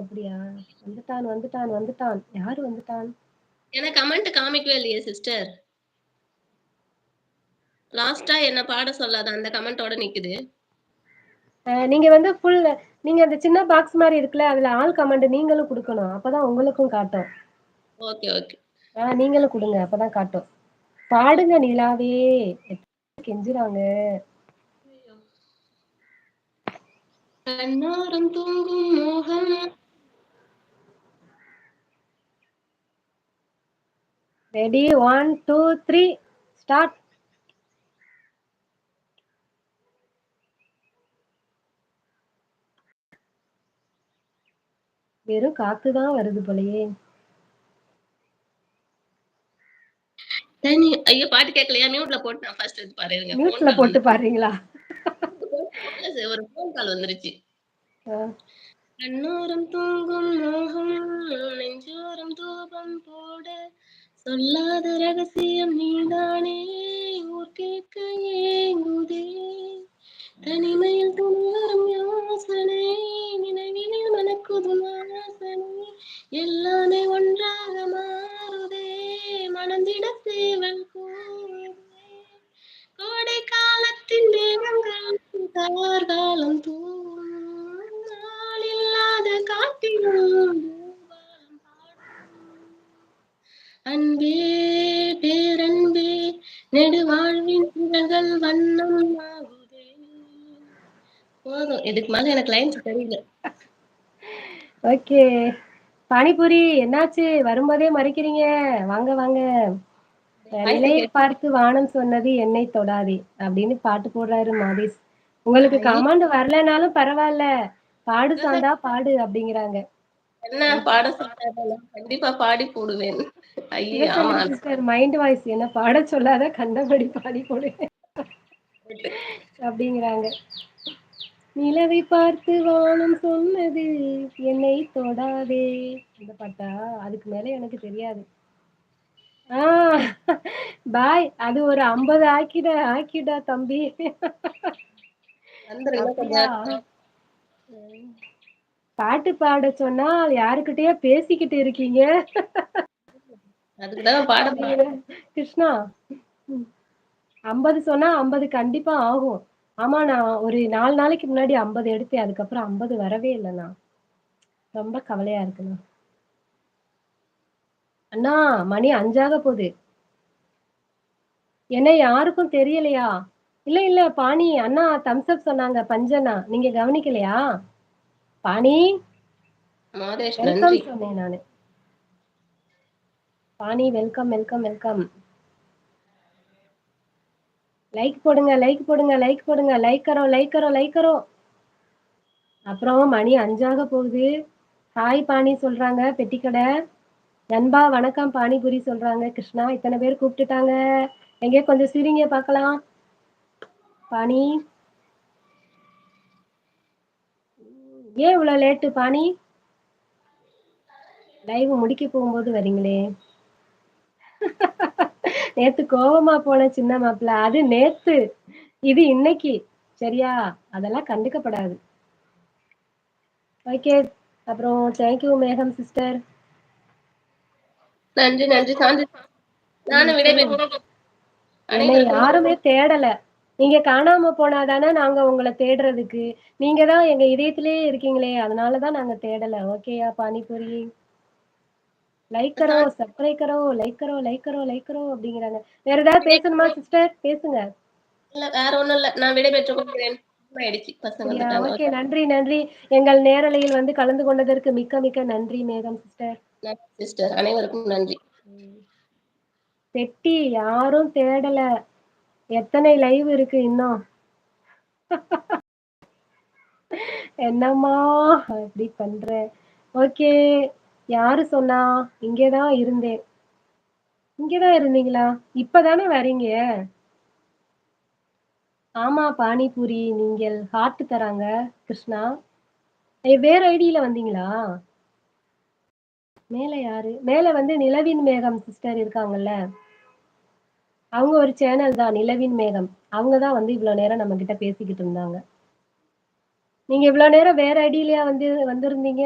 அப்படியா? வந்துட்டான், வந்துட்டான், வந்துட்டான். யாரு வந்துட்டான்? எனக்கு கமெண்ட் காமிக்கவே இல்லையே சிஸ்டர். லாஸ்ட்டா என்ன பாட சொல்லாத அந்த கமெண்டோட நிக்குது. நீங்க வந்து நீங்க அந்த சின்ன பாக்ஸ் மாரி இருக்குல்ல, அதுல ஆல் கமாண்ட் நீங்களும் குடுக்கணும். அப்பதான் உங்களுக்கும் காட்டும். Okay, okay. நீங்களும் குடுங்க. அப்பதான் காட்டும். பாடுங்க நிலாவே! கெஞ்சுறாங்க. ஐயோ! கண்ணோரம் தூங்கும் மோகம் ரெடி 1, 2, 3 ஸ்டார்ட். வெறும் காத்து தான் வருது போலயே! ஐயோ! பாட்டு கேட்கலையா? மியூட்ல போட்டு நான் ஃபர்ஸ்ட் இது பாரு இருங்க. ஃபோன் மியூட்ல கால் போட்டு வந்து பாடுறீங்களா? இல்ல ஒரு ஃபோன் கால் வந்துருச்சு. ஆ. கண்ணோரம் தூங்கும் மோகம் நெஞ்சோரம் தூபம் போட சொல்லாத ரகசியம் நீதானே ஊர் கேட்க ஏங்குதே தனிமையில் துணிவரும் யோசனை நினைவினில் மனக்குது வாசனை எல்லாமே ஒன்றாக மாறுதே மணந்திட சேவல் கூறுதே கோடை காலத்தின் மேகங்கள் கார்காலம் தூவும் நாளில்லாத காட்டிலும் பூபாலம் பாடும் அன்பே பேரன்பே நெடுவாழ்வின் நிழல்கள் வண்ணம் ஆகுதே போதும் இதுக்கு மேல எனக்கு லைன்ஸ் தெரியல. ஓகே. பானிபூரி என்னாச்சு? வரும்போதே மறிக்கிறீங்க. வாங்க, வாங்க. வாய்ஸ நிலையை கேட்டு பார்த்து வானம் சொன்னது என்னை தொடாதே! அப்படின்னு பாட்டு போடுறாரு மாதேஷ். உங்களுக்கு ஐயே, கமாண்ட் வரலனாலும் பரவால்ல. பாடு சாந்தா பாடு அப்படிங்கிறாங்க. என்ன பாட சொன்னாலும் கண்டிப்பா பாடி போடுவேன். ஐயே ஆமா. சிவசங்கரி சிஸ்டர் மைண்ட் வாய்ஸ் என்ன பாடச் சொல்லாத கண்டபடி பாடி போடு அப்படிங்கிறாங்க. நிலவை பார்த்து வானம் சொன்னது என்னை தொடாதே. அந்த பாட்டா? அதுக்கு மேல எனக்கு தெரியாது. ஆ பாய். அது ஒரு 50 ஆக்கிடா தம்பி. வந்துருங்க அப்படியா? கொஞ்சம் பாட்டு பாடச் சொன்னால் யாருக்கிட்டயோ பேசிக்கிட்டு இருக்கீங்க. அதுக்கு தான் பாட போறேன். அப்படிங்கிற கிருஷ்ணா. 50 சொன்னா 50 கண்டிப்பா ஆகும். ஆமா, நான் ஒரு 4 நாளைக்கு முன்னாடி 50 எடுத்தேன். அதுக்கப்புறம் 50 வரவே இல்லண்ணா. ரொம்ப கவலையா இருக்குண்ணா. அண்ணா மணி 5 ஆக போது. என்ன யாருக்கும் தெரியலையா? இல்ல, இல்ல பாணி அண்ணா தம்ஸ் அப் சொன்னாங்க பஞ்சண்ணா. நீங்க கவனிக்கலையா? பாணி மாதேஷ் வெல்கம் நன்றி. சொன்னேன் நானு. பாணி வெல்கம், வெல்கம், வெல்கம். லைக் போடுங்க, லைக் போடுங்க, லைக் போடுங்க. லைக் கரோ, லைக் கரோ, லைக் கரோ. அப்புறம் மணி 5 ஆக போகுது. ஹாய் பாணி சொல்றாங்க பெட்டிக்கடை. நண்பா வணக்கம் பானிபூரி சொல்றாங்க கிருஷ்ணா. இத்தனை பேர் கூப்பிட்டுட்டாங்க. எங்கே கொஞ்சம் சிரிங்க பார்க்கலாம். பாணி ஏன் இவ்வளவு லேட்டு பாணி? லைவ் முடிக்க போகும்போது வரீங்களே. நேத்து கோவமா போன சின்ன மாப்பிள்ள. அது நேத்து. இது இன்னைக்கு. சரியா? அதெல்லாம் கண்டுக்கப்படாது. ஓகே. அப்புறம் தேங்க்யூ மேகம் சிஸ்டர். நன்றி, நன்றி. சாந்தி நானும் சொல்லுங்க. விடைபெறுகிறேன். என்னை அனைவருக்கும் யாருமே தேடல. நீங்க காணாம போனா தானே நாங்க உங்கள தேடுறதுக்கு. நீங்க தான் எங்க இதயத்திலேயே இருக்கீங்களே! அதனால தான் நாங்க தேடல. ஓகேயா பானிபூரி? லைக் கரோ, சாந்தி சப்ஸ்கிரைப் கரோ, லைக் கரோ, லைக் கரோ, லைக் கரோ அப்படிங்கிறாங்க. வேற ஏதாவது பேசணுமா சிஸ்டர்? பேசுங்க. இல்ல வேற ஒண்ணும் இல்ல. நான் விடைபெற்றுக் கொள்கிறேன். ஆயிடுச்சு. பசங்க அப்படியா? வந்துட்டாங்க. ஓகே. நன்றி, நன்றி. எங்கள் நேரலையில் வந்து கலந்து கொண்டதற்கு மிக்க, மிக்க நன்றி மேகம் சிஸ்டர். நன்றி சிஸ்டர். அனைவருக்கும் நன்றி. பெட்டி யாரும் தேடல. எத்தனை லைவ் இருக்கு இன்னும்? என்னம்மா இப்படி பண்ற? ஓகே. யாரு சொன்னா? இங்கே தான் இருந்தேன். இங்கே தான் இருந்தீங்களா? இப்ப தானே வரீங்க? ஆமா பானிபூரி. நீங்கள் ஹார்ட் தராங்க கிருஷ்ணா. வேற ஐடியில வந்தீங்களா? மேல யாரு? மேல வந்து நிலவின் மேகம் சிஸ்டர் இருக்காங்கல்ல. அவங்க ஒரு சேனல் தான் நிலவின் மேகம். அவங்க தான் வந்து இவ்வளோ நேரம் நம்ம கிட்ட பேசிக்கிட்டு இருந்தாங்க. நீங்க இவ்வளோ நேரம் வேற ஐடியிலயா வந்திருந்தீங்க?